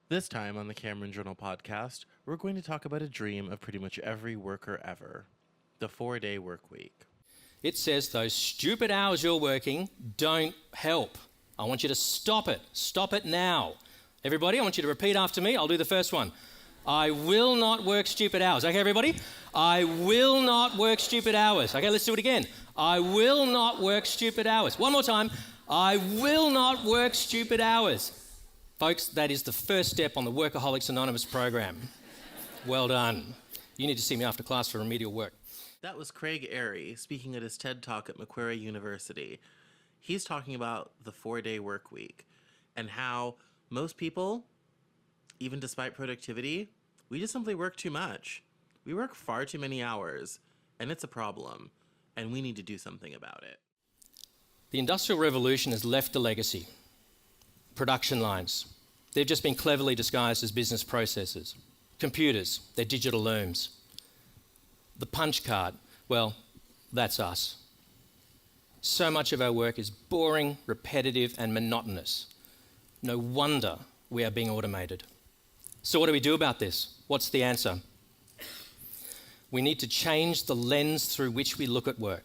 This time on the Cameron Journal podcast, we're going to talk about a dream of pretty much every worker ever: the 4-day work week. It says those stupid hours you're working don't help. I want you to stop it. Stop it now. Everybody, I want you to repeat after me. I'll do the first one. I will not work stupid hours. Okay, everybody? I will not work stupid hours. Okay, let's do it again. I will not work stupid hours. One more time. I will not work stupid hours. Folks, that is the first step on the Workaholics Anonymous program. Well done. You need to see me after class for remedial work. That was Craig Airy speaking at his TED Talk at Macquarie University. He's talking about the 4-day work week and how most people, even despite productivity, we just simply work too much. We work far too many hours, and it's a problem, and we need to do something about it. The Industrial Revolution has left a legacy. Production lines. They've just been cleverly disguised as business processes. Computers, they're digital looms. The punch card, well, that's us. So much of our work is boring, repetitive, and monotonous. No wonder we are being automated. So what do we do about this? What's the answer? We need to change the lens through which we look at work.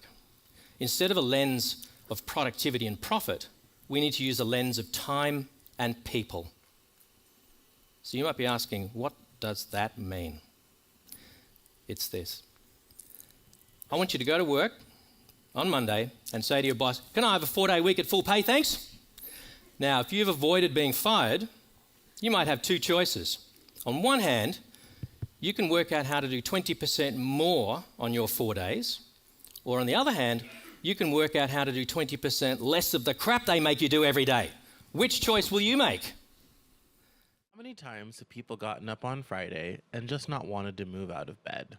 Instead of a lens of productivity and profit, we need to use a lens of time and people. So you might be asking, what does that mean? It's this. I want you to go to work on Monday and say to your boss, can I have a 4-day week at full pay, thanks? Now, if you've avoided being fired, you might have two choices. On one hand, you can work out how to do 20% more on your 4 days, or on the other hand, you can work out how to do 20% less of the crap they make you do every day. Which choice will you make? How many times have people gotten up on Friday and just not wanted to move out of bed?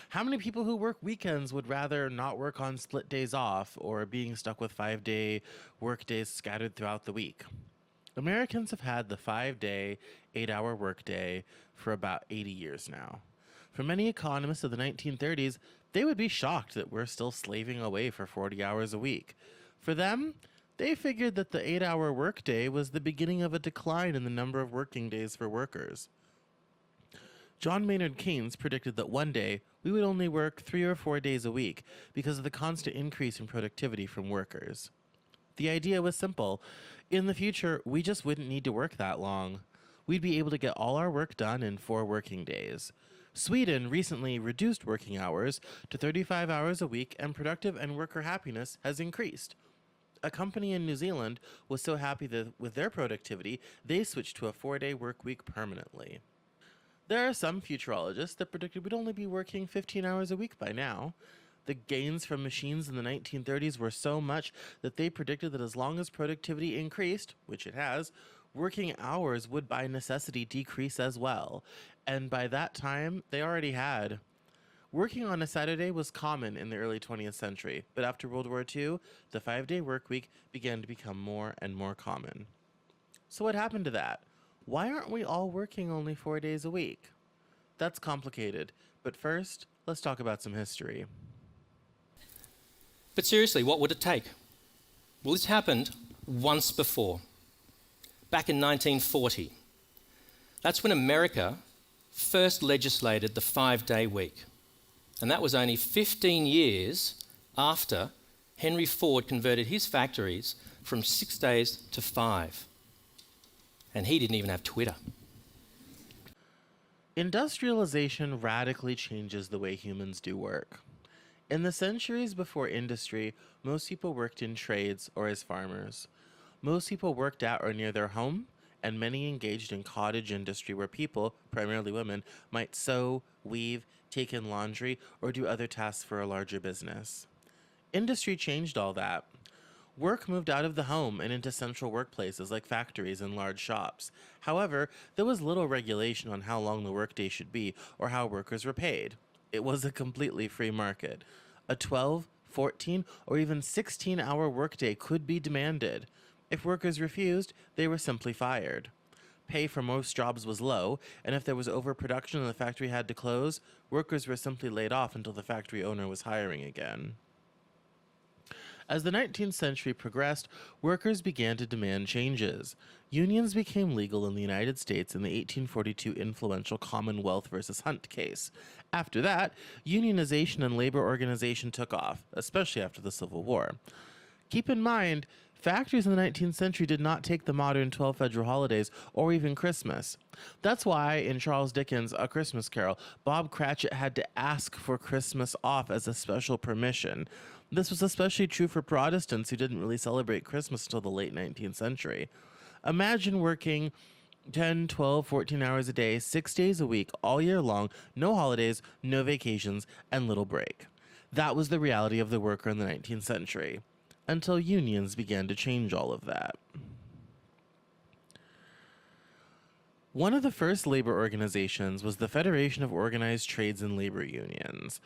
How many people who work weekends would rather not work on split days off or being stuck with 5-day work days scattered throughout the week? Americans have had the 5-day, 8-hour workday for about 80 years now. For many economists of the 1930s, they would be shocked that we're still slaving away for 40 hours a week. For them, they figured that the 8-hour workday was the beginning of a decline in the number of working days for workers. John Maynard Keynes predicted that one day we would only work 3 or 4 days a week because of the constant increase in productivity from workers. The idea was simple. In the future, we just wouldn't need to work that long. We'd be able to get all our work done in 4 working days. Sweden recently reduced working hours to 35 hours a week, and productive and worker happiness has increased. A company in New Zealand was so happy that with their productivity, they switched to a 4-day work week permanently. There are some futurologists that predicted we'd only be working 15 hours a week by now. The gains from machines in the 1930s were so much that they predicted that as long as productivity increased, which it has, working hours would by necessity decrease as well. And by that time, they already had. Working on a Saturday was common in the early 20th century, but after World War II, the 5-day work week began to become more and more common. So what happened to that? Why aren't we all working only 4 days a week? That's complicated, but first, let's talk about some history. But seriously, what would it take? Well, this happened once before. Back in 1940. That's when America first legislated the 5-day week. And that was only 15 years after Henry Ford converted his factories from 6 days to 5. And he didn't even have Twitter. Industrialization radically changes the way humans do work. In the centuries before industry, most people worked in trades or as farmers. Most people worked at or near their home, and many engaged in cottage industry where people, primarily women, might sew, weave, take in laundry, or do other tasks for a larger business. Industry changed all that. Work moved out of the home and into central workplaces like factories and large shops. However, there was little regulation on how long the workday should be or how workers were paid. It was a completely free market. A 12, 14, or even 16-hour workday could be demanded. If workers refused, they were simply fired. Pay for most jobs was low, and if there was overproduction and the factory had to close, workers were simply laid off until the factory owner was hiring again. As the 19th century progressed, workers began to demand changes. Unions became legal in the United States in the 1842 influential Commonwealth versus Hunt case. After that, unionization and labor organization took off, especially after the Civil War. Keep in mind, factories in the 19th century did not take the modern 12 federal holidays or even Christmas. That's why in Charles Dickens' A Christmas Carol, Bob Cratchit had to ask for Christmas off as a special permission. This was especially true for Protestants who didn't really celebrate Christmas until the late 19th century. Imagine working 10, 12, 14 hours a day, 6 days a week, all year long, no holidays, no vacations, and little break. That was the reality of the worker in the 19th century, until unions began to change all of that. One of the first labor organizations was the Federation of Organized Trades and Labor Unions.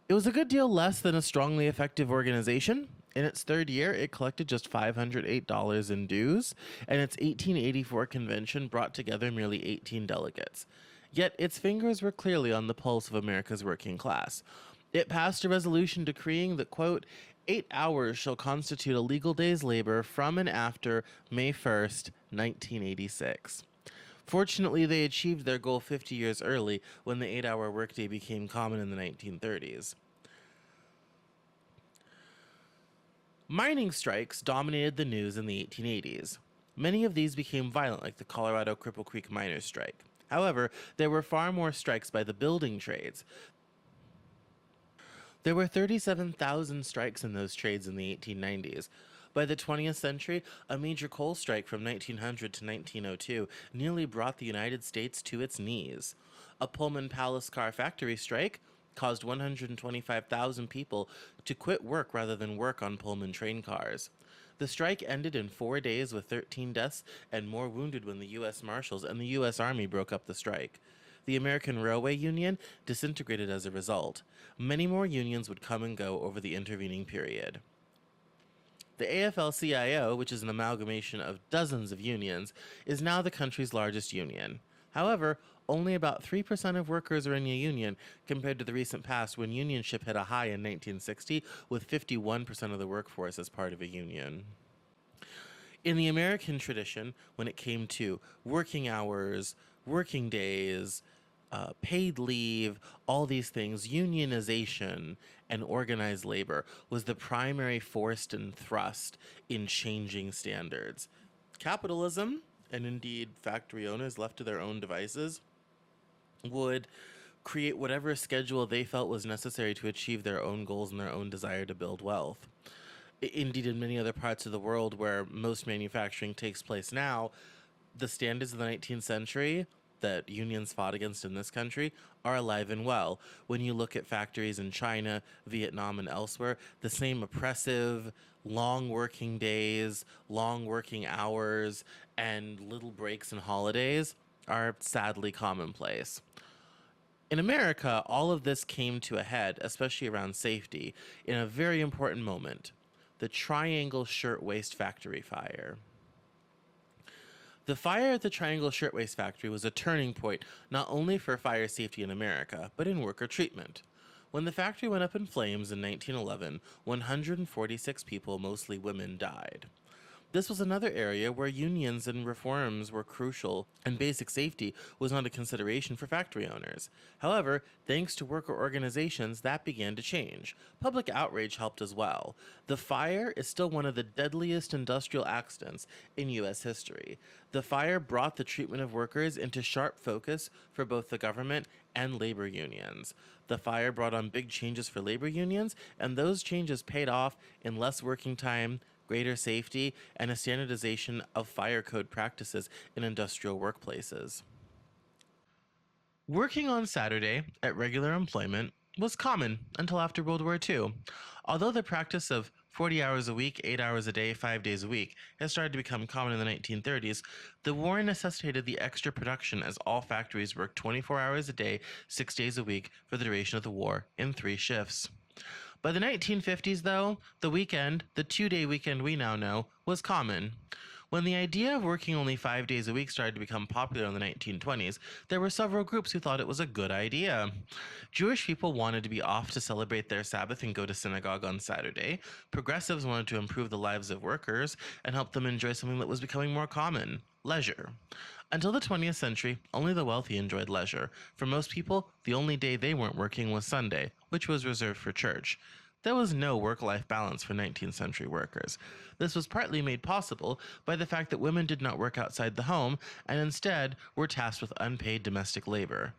It was a good deal less than a strongly effective organization. In its third year, it collected just $508 in dues, and its 1884 convention brought together merely 18 delegates. Yet its fingers were clearly on the pulse of America's working class. It passed a resolution decreeing that, quote, 8 hours shall constitute a legal day's labor from and after May 1st, 1986. Fortunately, they achieved their goal 50 years early when the 8-hour workday became common in the 1930s. Mining strikes dominated the news in the 1880s. Many of these became violent, like the Colorado Cripple Creek miners' strike. However, there were far more strikes by the building trades. There were 37,000 strikes in those trades in the 1890s. By the 20th century, a major coal strike from 1900 to 1902 nearly brought the United States to its knees. A Pullman Palace car factory strike caused 125,000 people to quit work rather than work on Pullman train cars. The strike ended in 4 days with 13 deaths and more wounded when the U.S. Marshals and the U.S. Army broke up the strike. The American Railway Union disintegrated as a result. Many more unions would come and go over the intervening period. The AFL-CIO, which is an amalgamation of dozens of unions, is now the country's largest union. However, only about 3% of workers are in a union compared to the recent past when unionship hit a high in 1960 with 51% of the workforce as part of a union. In the American tradition, when it came to working hours, working days, paid leave, all these things, unionization and organized labor was the primary force and thrust in changing standards. Capitalism, and indeed factory owners left to their own devices, would create whatever schedule they felt was necessary to achieve their own goals and their own desire to build wealth. Indeed, in many other parts of the world where most manufacturing takes place now, the standards of the 19th century that unions fought against in this country are alive and well. When you look at factories in China, Vietnam, and elsewhere, the same oppressive, long working days, long working hours, and little breaks and holidays are sadly commonplace. In America, all of this came to a head, especially around safety, in a very important moment: the Triangle Shirtwaist Factory fire. The fire at the Triangle Shirtwaist Factory was a turning point not only for fire safety in America, but in worker treatment. When the factory went up in flames in 1911, 146 people, mostly women, died. This was another area where unions and reforms were crucial, and basic safety was not a consideration for factory owners. However, thanks to worker organizations, that began to change. Public outrage helped as well. The fire is still one of the deadliest industrial accidents in U.S. history. The fire brought the treatment of workers into sharp focus for both the government and labor unions. The fire brought on big changes for labor unions, and those changes paid off in less working time, greater safety, and a standardization of fire code practices in industrial workplaces. Working on Saturday at regular employment was common until after World War II. Although the practice of 40 hours a week, 8 hours a day, 5 days a week has started to become common in the 1930s, the war necessitated the extra production as all factories worked 24 hours a day, 6 days a week for the duration of the war in 3 shifts. By the 1950s, though, the weekend, the 2-day weekend we now know, was common. When the idea of working only 5 days a week started to become popular in the 1920s, there were several groups who thought it was a good idea. Jewish people wanted to be off to celebrate their Sabbath and go to synagogue on Saturday. Progressives wanted to improve the lives of workers and help them enjoy something that was becoming more common: leisure. Until the 20th century, only the wealthy enjoyed leisure. For most people, the only day they weren't working was Sunday, which was reserved for church. There was no work-life balance for 19th century workers. This was partly made possible by the fact that women did not work outside the home and instead were tasked with unpaid domestic labor.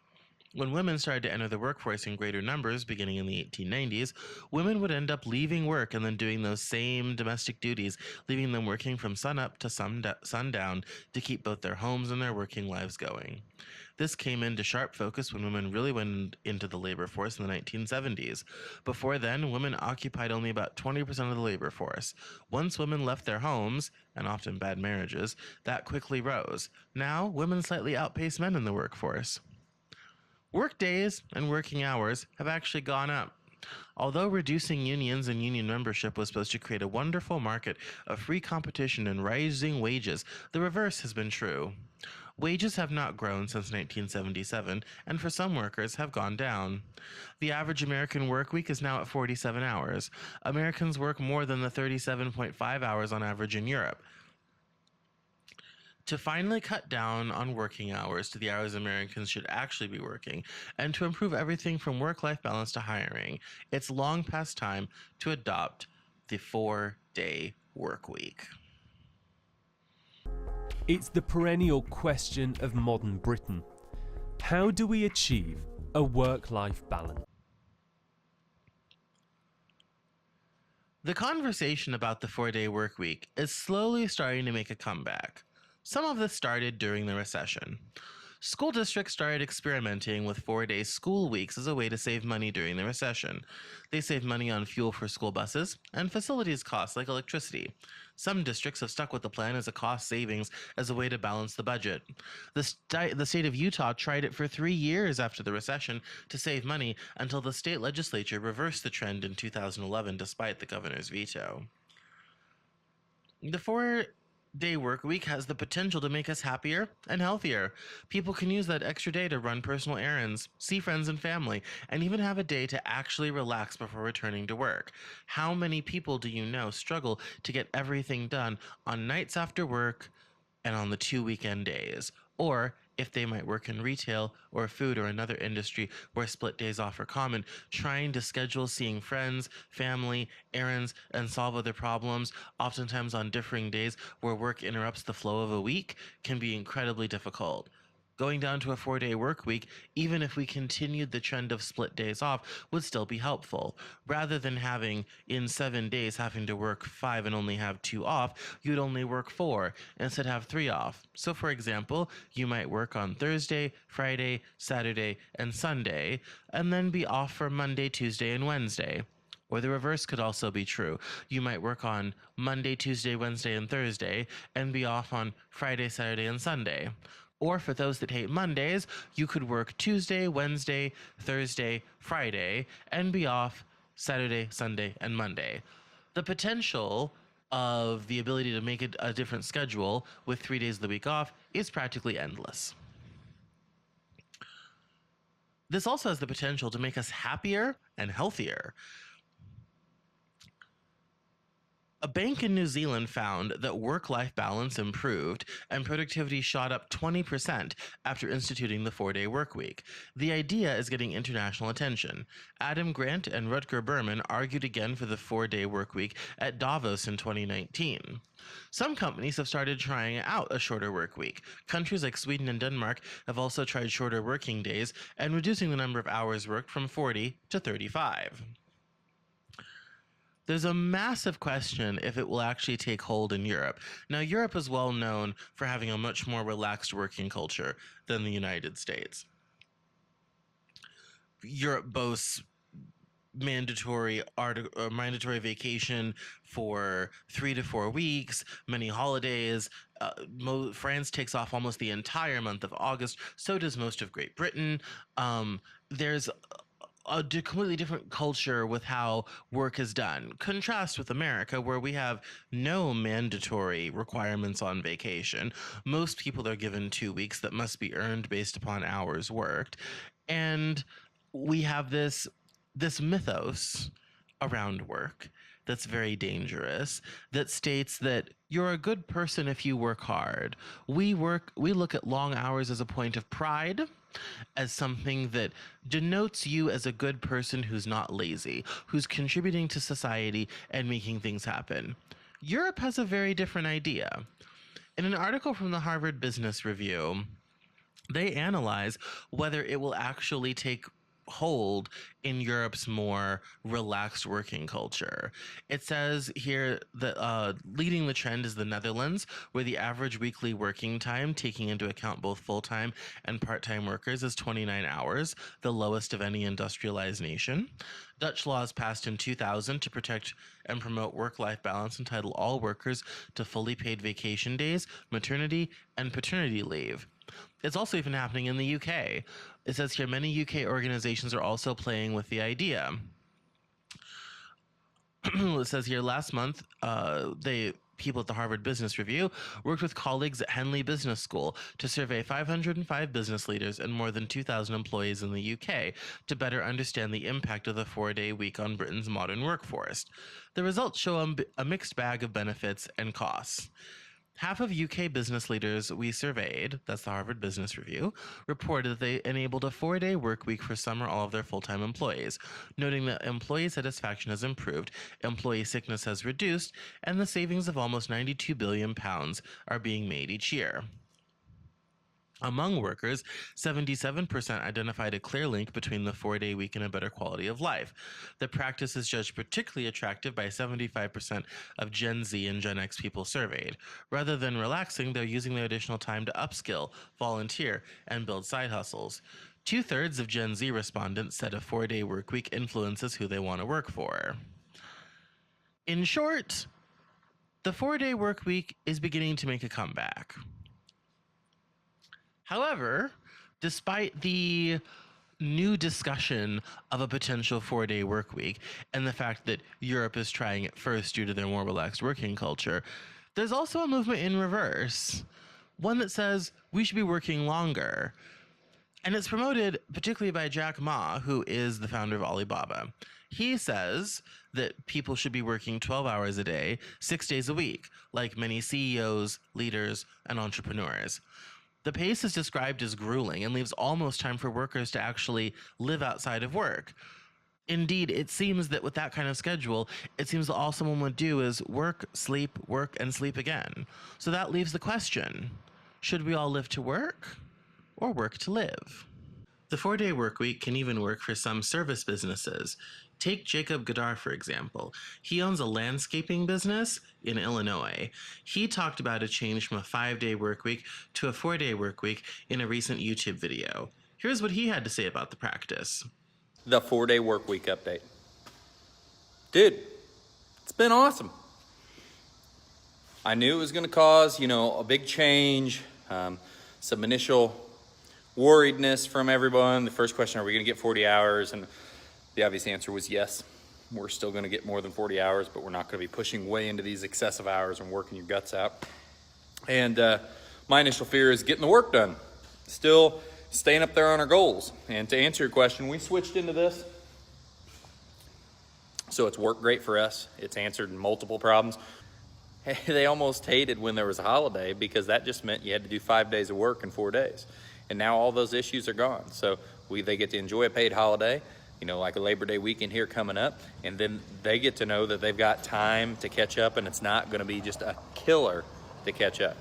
When women started to enter the workforce in greater numbers beginning in the 1890s, women would end up leaving work and then doing those same domestic duties, leaving them working from sunup to sundown to keep both their homes and their working lives going. This came into sharp focus when women really went into the labor force in the 1970s. Before then, women occupied only about 20% of the labor force. Once women left their homes, and often bad marriages, that quickly rose. Now, women slightly outpace men in the workforce. Work days and working hours have actually gone up. Although reducing unions and union membership was supposed to create a wonderful market of free competition and rising wages, the reverse has been true. Wages have not grown since 1977, and for some workers have gone down. The average American work week is now at 47 hours. Americans work more than the 37.5 hours on average in Europe. To finally cut down on working hours to the hours Americans should actually be working, and to improve everything from work-life balance to hiring, it's long past time to adopt the 4-day work week. It's the perennial question of modern Britain. How do we achieve a work-life balance? The conversation about the 4-day work week is slowly starting to make a comeback. Some of this started during the recession. School districts started experimenting with 4-day school weeks as a way to save money during the recession. They saved money on fuel for school buses and facilities costs like electricity. Some districts have stuck with the plan as a cost savings as a way to balance the budget. The state of Utah tried it for 3 years after the recession to save money until the state legislature reversed the trend in 2011 despite the governor's veto. The 4-day work week has the potential to make us happier and healthier. People can use that extra day to run personal errands, see friends and family, and even have a day to actually relax before returning to work. How many people do you know struggle to get everything done on nights after work and on the 2 weekend days? Or if they might work in retail or food or another industry where split days off are common, trying to schedule seeing friends, family, errands, and solve other problems, oftentimes on differing days where work interrupts the flow of a week, can be incredibly difficult. Going down to a 4-day work week, even if we continued the trend of split days off, would still be helpful. Rather than having, in 7 days, having to work 5 and only have 2 off, you'd only work 4, and instead have 3 off. So for example, you might work on Thursday, Friday, Saturday, and Sunday, and then be off for Monday, Tuesday, and Wednesday. Or the reverse could also be true. You might work on Monday, Tuesday, Wednesday, and Thursday, and be off on Friday, Saturday, and Sunday. Or for those that hate Mondays, you could work Tuesday, Wednesday, Thursday, Friday, and be off Saturday, Sunday, and Monday. The potential of the ability to make a different schedule with 3 days of the week off is practically endless. This also has the potential to make us happier and healthier. A bank in New Zealand found that work-life balance improved and productivity shot up 20% after instituting the 4-day work week. The idea is getting international attention. Adam Grant and Rutger Berman argued again for the 4-day work week at Davos in 2019. Some companies have started trying out a shorter work week. Countries like Sweden and Denmark have also tried shorter working days and reducing the number of hours worked from 40 to 35. There's a massive question if it will actually take hold in Europe. Now, Europe is well known for having a much more relaxed working culture than the United States. Europe boasts mandatory vacation for 3 to 4 weeks, many holidays. France takes off almost the entire month of August. So does most of Great Britain. There's a completely different culture with how work is done. Contrast with America, where we have no mandatory requirements on vacation. Most people are given 2 weeks that must be earned based upon hours worked, and we have this mythos around work that's very dangerous, that states that you're a good person if you work hard. We look at long hours as a point of pride, as something that denotes you as a good person who's not lazy, who's contributing to society and making things happen. Europe has a very different idea. In an article from the Harvard Business Review, they analyze whether it will actually take hold in Europe's more relaxed working culture. It says here that leading the trend is the Netherlands, where the average weekly working time, taking into account both full time and part time workers, is 29 hours, the lowest of any industrialized nation. Dutch laws passed in 2000 to protect and promote work life balance entitle all workers to fully paid vacation days, maternity, and paternity leave. It's also even happening in the UK. It says here many UK organizations are also playing with the idea. It says here last month, people at the Harvard Business Review worked with colleagues at Henley Business School to survey 505 business leaders and more than 2,000 employees in the UK to better understand the impact of the 4-day week on Britain's modern workforce. The results show a mixed bag of benefits and costs. Half of UK business leaders we surveyed, that's the Harvard Business Review, reported that they enabled a 4-day work week for some or all of their full-time employees, noting that employee satisfaction has improved, employee sickness has reduced, and the savings of almost £92 billion are being made each year. Among workers, 77% identified a clear link between the 4-day week and a better quality of life. The practice is judged particularly attractive by 75% of Gen Z and Gen X people surveyed. Rather than relaxing, they're using their additional time to upskill, volunteer, and build side hustles. 2/3 of Gen Z respondents said a 4-day work week influences who they want to work for. In short, the 4-day work week is beginning to make a comeback. However, despite the new discussion of a potential 4-day work week and the fact that Europe is trying it first due to their more relaxed working culture, there's also a movement in reverse. One that says we should be working longer. And it's promoted particularly by Jack Ma, who is the founder of Alibaba. He says that people should be working 12 hours a day, 6 days a week, like many CEOs, leaders, and entrepreneurs. The pace is described as grueling and leaves almost time for workers to actually live outside of work. Indeed, it seems that with that kind of schedule, it seems that all someone would do is work, and sleep again. So that leaves the question, should we all live to work or work to live? The 4-day work week can even work for some service businesses. Take Jacob Godar, for example. He owns a landscaping business in Illinois. He talked about a change from a 5-day work week to a 4-day work week in a recent YouTube video. Here's what he had to say about the practice. The 4-day work week update. Dude, it's been awesome. I knew it was going to cause, a big change, some initial worriedness from everyone. The first question, are we going to get 40 hours? And the obvious answer was yes. We're still going to get more than 40 hours, but we're not going to be pushing way into these excessive hours and working your guts out. And my initial fear is getting the work done. Still staying up there on our goals. And to answer your question, we switched into this. So it's worked great for us. It's answered multiple problems. They almost hated when there was a holiday because that just meant you had to do 5 days of work in 4 days. And now all those issues are gone. So they get to enjoy a paid holiday, like a Labor Day weekend here coming up. And then they get to know that they've got time to catch up and it's not going to be just a killer to catch up.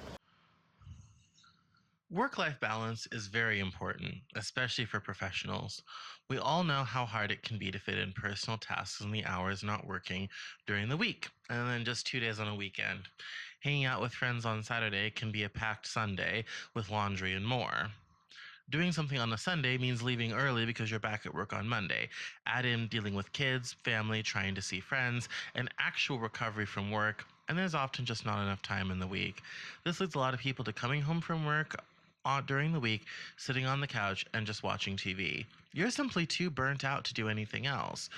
Work-life balance is very important, especially for professionals. We all know how hard it can be to fit in personal tasks and the hours not working during the week, and then just 2 days on a weekend. Hanging out with friends on Saturday can be a packed Sunday with laundry and more. Doing something on a Sunday means leaving early because you're back at work on Monday. Add in dealing with kids, family, trying to see friends, and actual recovery from work, and there's often just not enough time in the week. This leads a lot of people to coming home from work during the week sitting on the couch and just watching TV. You're simply too burnt out to do anything else.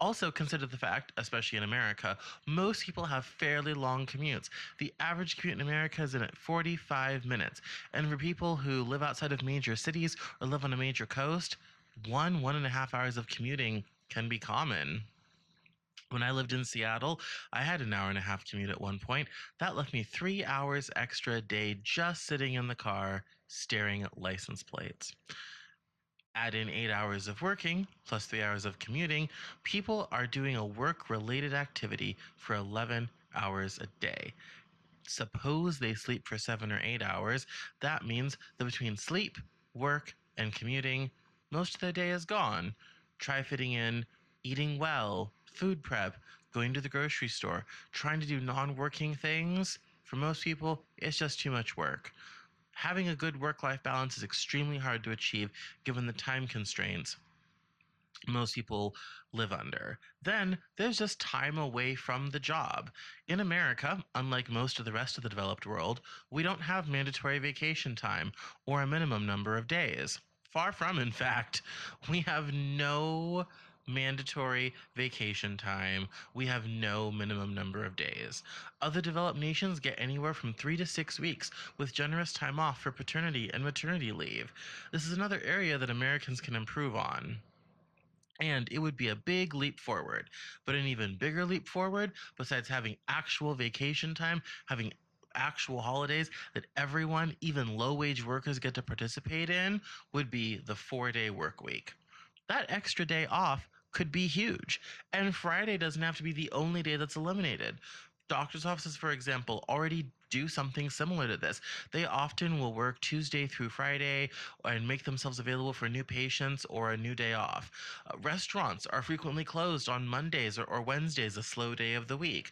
Also, consider the fact, especially in America, most people have fairly long commutes. The average commute in America is in at 45 minutes. And for people who live outside of major cities or live on a major coast, 1.5 hours of commuting can be common. When I lived in Seattle, I had an hour and a half commute at one point. That left me 3 hours extra a day just sitting in the car staring at license plates. Add in 8 hours of working plus 3 hours of commuting, people are doing a work related activity for 11 hours a day. Suppose they sleep for 7 or 8 hours. That means that between sleep, work, and commuting, most of their day is gone. Try fitting in eating well, food prep, going to the grocery store, trying to do non working things. For most people, it's just too much work. Having a good work life balance is extremely hard to achieve given the time constraints most people live under. Then there's just time away from the job. In America, unlike most of the rest of the developed world, we don't have mandatory vacation time or a minimum number of days. Far from, in fact, we have no mandatory vacation time. We have no minimum number of days. Other developed nations get anywhere from 3 to 6 weeks with generous time off for paternity and maternity leave. This is another area that Americans can improve on. And it would be a big leap forward. But an even bigger leap forward, besides having actual vacation time, having actual holidays that everyone, even low wage workers, get to participate in, would be the 4 day work week. That extra day off could be huge. And Friday doesn't have to be the only day that's eliminated. Doctors' offices, for example, already do something similar to this. They often will work Tuesday through Friday and make themselves available for new patients or a new day off. Restaurants are frequently closed on Mondays or Wednesdays, a slow day of the week.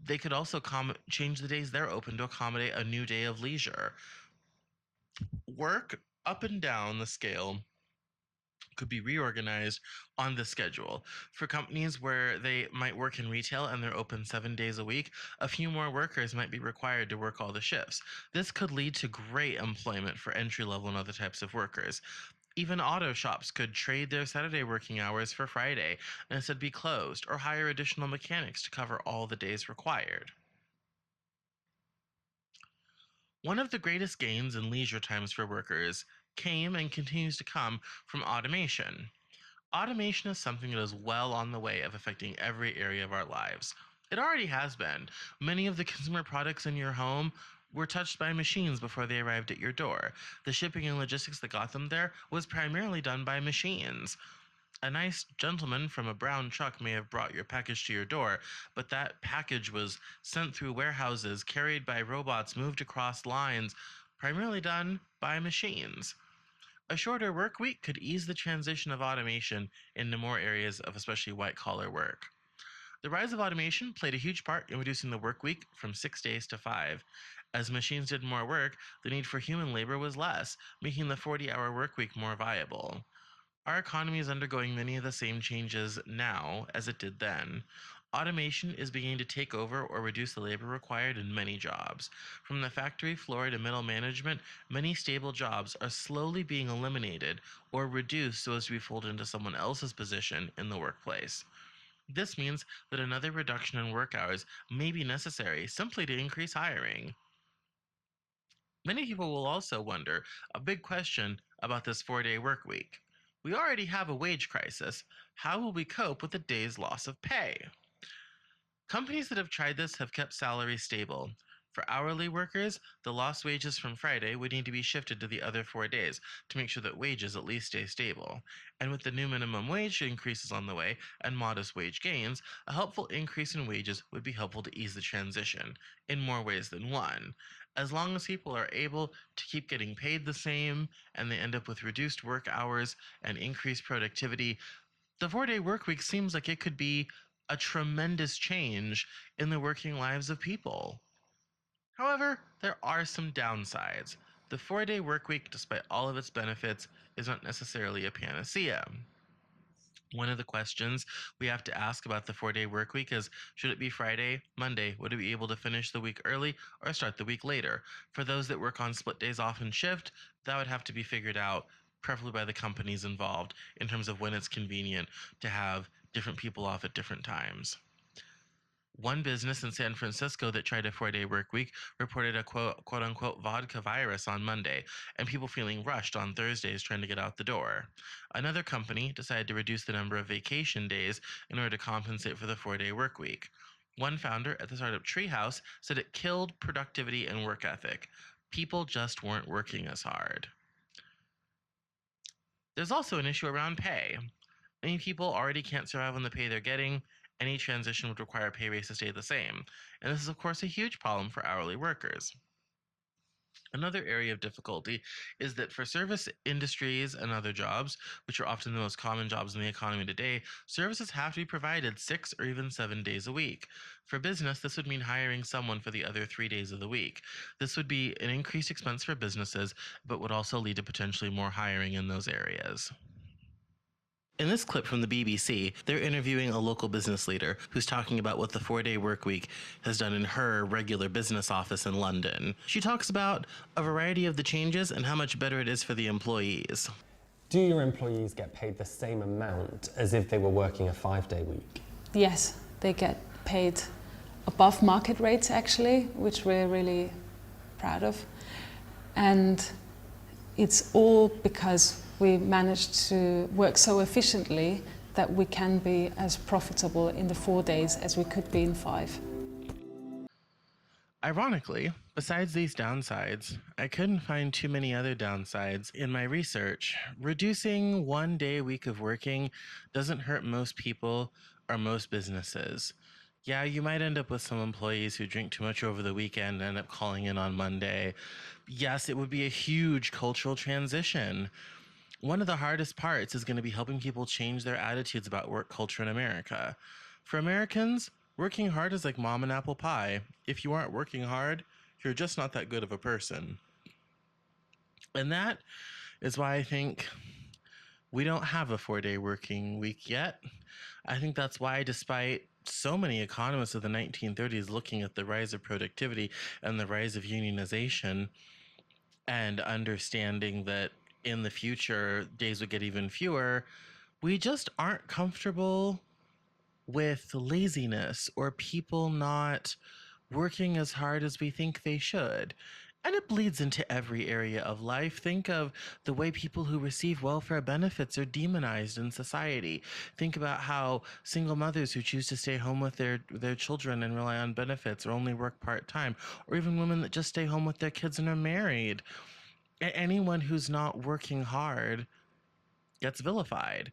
They could also change the days they're open to accommodate a new day of leisure. Work up and down the scale could be reorganized on the schedule. For companies where they might work in retail and they're open 7 days a week, a few more workers might be required to work all the shifts. This could lead to great employment for entry level and other types of workers. Even auto shops could trade their Saturday working hours for Friday and instead be closed or hire additional mechanics to cover all the days required. One of the greatest gains in leisure times for workers came and continues to come from automation. Automation is something that is well on the way of affecting every area of our lives. It already has been. Many of the consumer products in your home were touched by machines before they arrived at your door. The shipping and logistics that got them there was primarily done by machines. A nice gentleman from a brown truck may have brought your package to your door, but that package was sent through warehouses, carried by robots, moved across lines, primarily done by machines. A shorter work week could ease the transition of automation into more areas of especially white collar work. The rise of automation played a huge part in reducing the work week from 6 days to 5. As machines did more work, the need for human labor was less, making the 40-hour work week more viable. Our economy is undergoing many of the same changes now as it did then. Automation is beginning to take over or reduce the labor required in many jobs. From the factory floor to middle management, many stable jobs are slowly being eliminated or reduced so as to be folded into someone else's position in the workplace. This means that another reduction in work hours may be necessary simply to increase hiring. Many people will also wonder a big question about this 4 day work week. We already have a wage crisis. How will we cope with a day's loss of pay? Companies that have tried this have kept salaries stable. For hourly workers, the lost wages from Friday would need to be shifted to the other 4 days to make sure that wages at least stay stable. And with the new minimum wage increases on the way and modest wage gains, a helpful increase in wages would be helpful to ease the transition, in more ways than one. As long as people are able to keep getting paid the same and they end up with reduced work hours and increased productivity, the 4 day work week seems like it could be a tremendous change in the working lives of people. However, there are some downsides. The 4 day work week, despite all of its benefits, is not necessarily a panacea. One of the questions we have to ask about the 4-day work week is, should it be Friday, Monday? Would it be able to finish the week early or start the week later? For those that work on split days off and shift, that would have to be figured out, preferably by the companies involved, in terms of when it's convenient to have different people off at different times. One business in San Francisco that tried a 4-day work week reported a quote unquote vodka virus on Monday, and people feeling rushed on Thursdays trying to get out the door. Another company decided to reduce the number of vacation days in order to compensate for the 4-day work week. One founder at the startup Treehouse said it killed productivity and work ethic. People just weren't working as hard. There's also an issue around pay. Many people already can't survive on the pay they're getting. Any transition would require pay rates to stay the same. And this is, of course, a huge problem for hourly workers. Another area of difficulty is that for service industries and other jobs, which are often the most common jobs in the economy today, services have to be provided 6 or even 7 days a week. For business, this would mean hiring someone for the other 3 days of the week. This would be an increased expense for businesses, but would also lead to potentially more hiring in those areas. In this clip from the BBC, they're interviewing a local business leader who's talking about what the 4-day work week has done in her regular business office in London. She talks about a variety of the changes and how much better it is for the employees. Do your employees get paid the same amount as if they were working a 5-day week? Yes, they get paid above market rates actually, which we're really proud of. And it's all because we managed to work so efficiently that we can be as profitable in the 4 days as we could be in 5. Ironically, besides these downsides, I couldn't find too many other downsides in my research. Reducing 1 day a week of working doesn't hurt most people or most businesses. Yeah, you might end up with some employees who drink too much over the weekend and end up calling in on Monday. Yes, it would be a huge cultural transition. One of the hardest parts is going to be helping people change their attitudes about work culture in America. For Americans, working hard is like mom and apple pie. If you aren't working hard, you're just not that good of a person. And that is why I think we don't have a 4-day working week yet. I think that's why, despite so many economists of the 1930s looking at the rise of productivity and the rise of unionization and understanding that in the future days would get even fewer, we just aren't comfortable with laziness or people not working as hard as we think they should. And it bleeds into every area of life. Think of the way people who receive welfare benefits are demonized in society. Think about how single mothers who choose to stay home with their children and rely on benefits or only work part-time, or even women that just stay home with their kids and are married. Anyone who's not working hard gets vilified.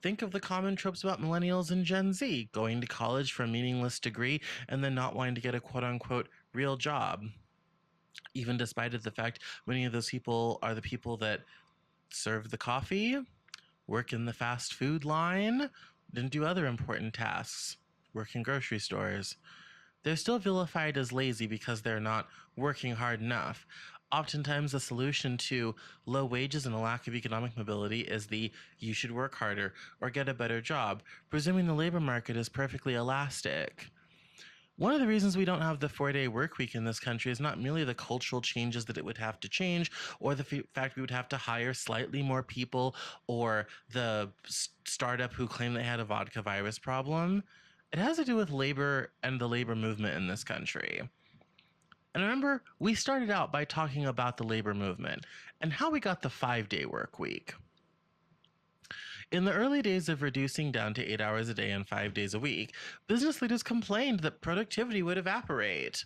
Think of the common tropes about millennials and Gen Z, going to college for a meaningless degree and then not wanting to get a quote-unquote real job. Even despite the fact many of those people are the people that serve the coffee, work in the fast food line, and do other important tasks, work in grocery stores. They're still vilified as lazy because they're not working hard enough. Oftentimes, the solution to low wages and a lack of economic mobility is the you should work harder or get a better job, presuming the labor market is perfectly elastic. One of the reasons we don't have the 4-day work week in this country is not merely the cultural changes that it would have to change, or the fact we would have to hire slightly more people, or the startup who claimed they had a vodka virus problem. It has to do with labor and the labor movement in this country. And remember, we started out by talking about the labor movement and how we got the 5-day work week. In the early days of reducing down to 8 hours a day and 5 days a week, business leaders complained that productivity would evaporate.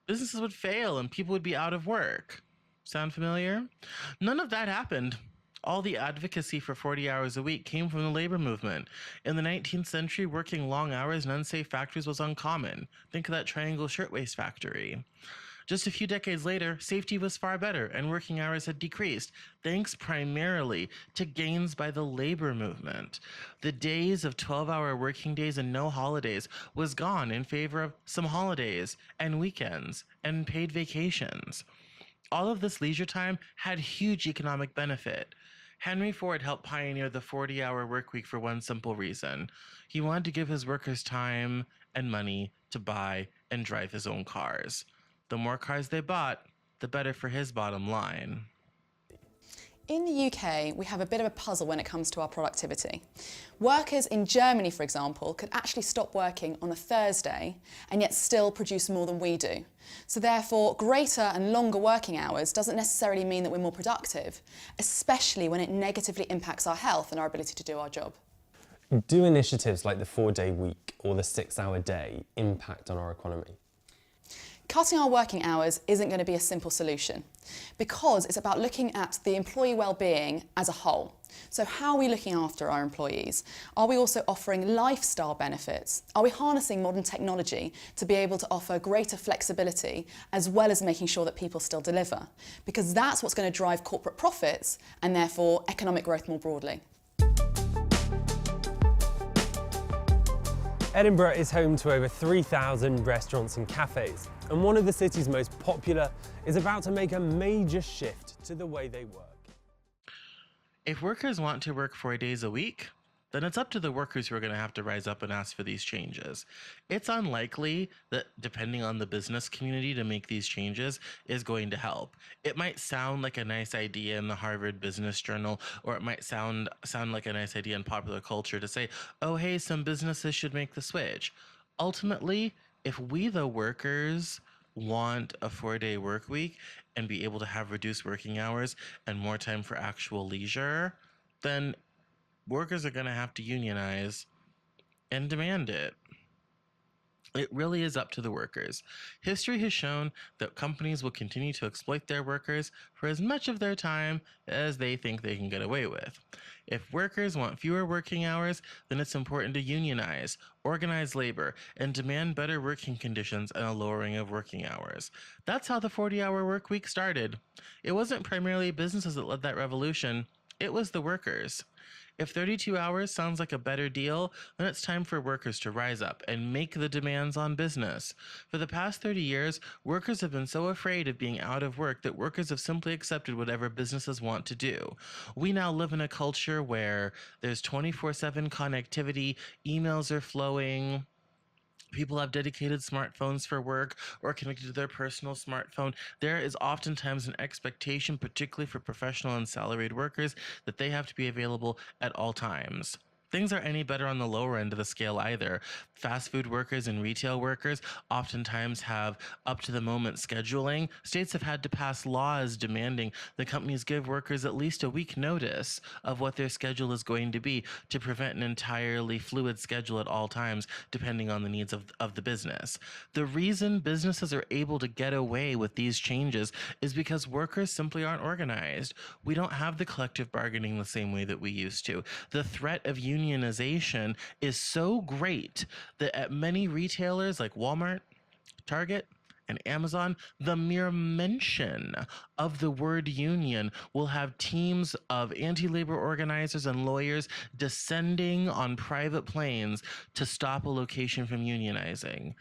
Businesses would fail and people would be out of work. Sound familiar? None of that happened. All the advocacy for 40 hours a week came from the labor movement. In the 19th century, working long hours in unsafe factories was uncommon. Think of that Triangle Shirtwaist Factory. Just a few decades later, safety was far better and working hours had decreased, thanks primarily to gains by the labor movement. The days of 12-hour working days and no holidays was gone in favor of some holidays and weekends and paid vacations. All of this leisure time had huge economic benefit. Henry Ford helped pioneer the 40-hour work week for one simple reason. He wanted to give his workers time and money to buy and drive his own cars. The more cars they bought, the better for his bottom line. In the UK, we have a bit of a puzzle when it comes to our productivity. Workers in Germany, for example, could actually stop working on a Thursday and yet still produce more than we do. So therefore, greater and longer working hours doesn't necessarily mean that we're more productive, especially when it negatively impacts our health and our ability to do our job. Do initiatives like the 4-day week or the 6-hour day impact on our economy? Cutting our working hours isn't going to be a simple solution because it's about looking at the employee well-being as a whole. So how are we looking after our employees? Are we also offering lifestyle benefits? Are we harnessing modern technology to be able to offer greater flexibility as well as making sure that people still deliver? Because that's what's going to drive corporate profits and therefore economic growth more broadly. Edinburgh is home to over 3,000 restaurants and cafes, and one of the city's most popular is about to make a major shift to the way they work. If workers want to work 4 days a week, then it's up to the workers who are going to have to rise up and ask for these changes. It's unlikely that, depending on the business community to make these changes, is going to help. It might sound like a nice idea in the Harvard Business Journal, or it might sound like a nice idea in popular culture to say, oh, hey, some businesses should make the switch. Ultimately, if we, the workers, want a 4-day work week and be able to have reduced working hours and more time for actual leisure, then workers are going to have to unionize and demand it. It really is up to the workers. History has shown that companies will continue to exploit their workers for as much of their time as they think they can get away with. If workers want fewer working hours, then it's important to unionize, organize labor, and demand better working conditions and a lowering of working hours. That's how the 40-hour work week started. It wasn't primarily businesses that led that revolution, it was the workers. If 32 hours sounds like a better deal, then it's time for workers to rise up and make the demands on business. For the past 30 years, workers have been so afraid of being out of work that workers have simply accepted whatever businesses want to do. We now live in a culture where there's 24/7 connectivity, emails are flowing, people have dedicated smartphones for work or connected to their personal smartphone. There is oftentimes an expectation, particularly for professional and salaried workers, that they have to be available at all times. Things aren't any better on the lower end of the scale either. Fast food workers and retail workers oftentimes have up-to-the-moment scheduling. States have had to pass laws demanding that companies give workers at least a week notice of what their schedule is going to be to prevent an entirely fluid schedule at all times, depending on the needs of the business. The reason businesses are able to get away with these changes is because workers simply aren't organized. We don't have the collective bargaining the same way that we used to. The threat of unionization is so great that at many retailers like Walmart, Target, and Amazon, the mere mention of the word union will have teams of anti-labor organizers and lawyers descending on private planes to stop a location from unionizing.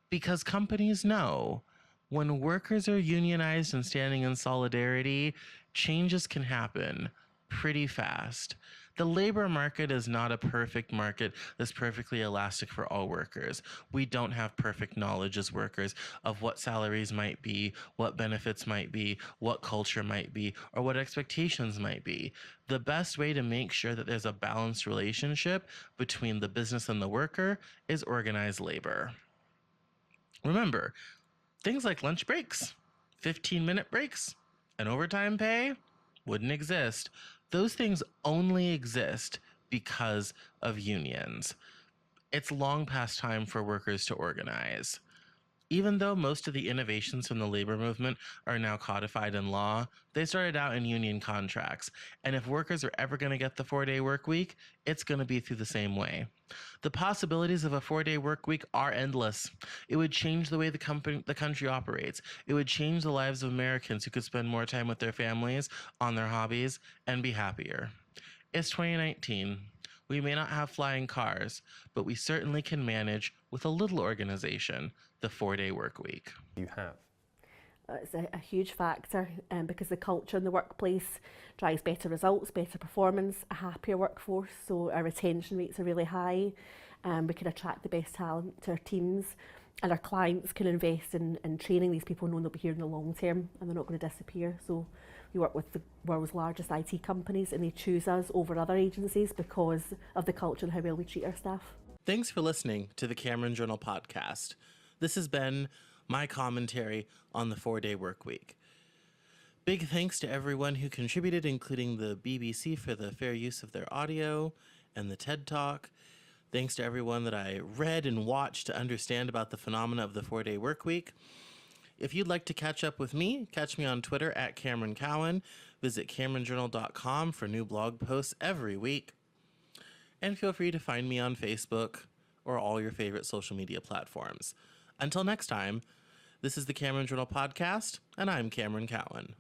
Because companies know when workers are unionized and standing in solidarity, changes can happen pretty fast. The labor market is not a perfect market that's perfectly elastic for all workers. We don't have perfect knowledge as workers of what salaries might be, what benefits might be, what culture might be, or what expectations might be. The best way to make sure that there's a balanced relationship between the business and the worker is organized labor. Remember, things like lunch breaks, 15-minute breaks, and overtime pay wouldn't exist. Those things only exist because of unions. It's long past time for workers to organize. Even though most of the innovations from the labor movement are now codified in law, they started out in union contracts. And if workers are ever going to get the 4-day work week, it's going to be through the same way. The possibilities of a 4-day work week are endless. It would change the way the country operates. It would change the lives of Americans who could spend more time with their families, on their hobbies, and be happier. It's 2019. We may not have flying cars, but we certainly can manage, with a little organization, the 4-day work week. You have. It's a huge factor because the culture in the workplace drives better results, better performance, a happier workforce. So our retention rates are really high. We can attract the best talent to our teams, and our clients can invest in training these people, knowing they'll be here in the long term and they're not going to disappear. So we work with the world's largest IT companies, and they choose us over other agencies because of the culture and how well we treat our staff. Thanks for listening to the Cameron Journal podcast. This has been my commentary on the 4-day work week. Big thanks to everyone who contributed, including the BBC for the fair use of their audio and the TED Talk. Thanks to everyone that I read and watched to understand about the phenomena of the 4-day work week. If you'd like to catch up with me, catch me on Twitter at Cameron Cowan. Visit CameronJournal.com for new blog posts every week. And feel free to find me on Facebook or all your favorite social media platforms. Until next time, this is the Cameron Journal podcast, and I'm Cameron Cowan.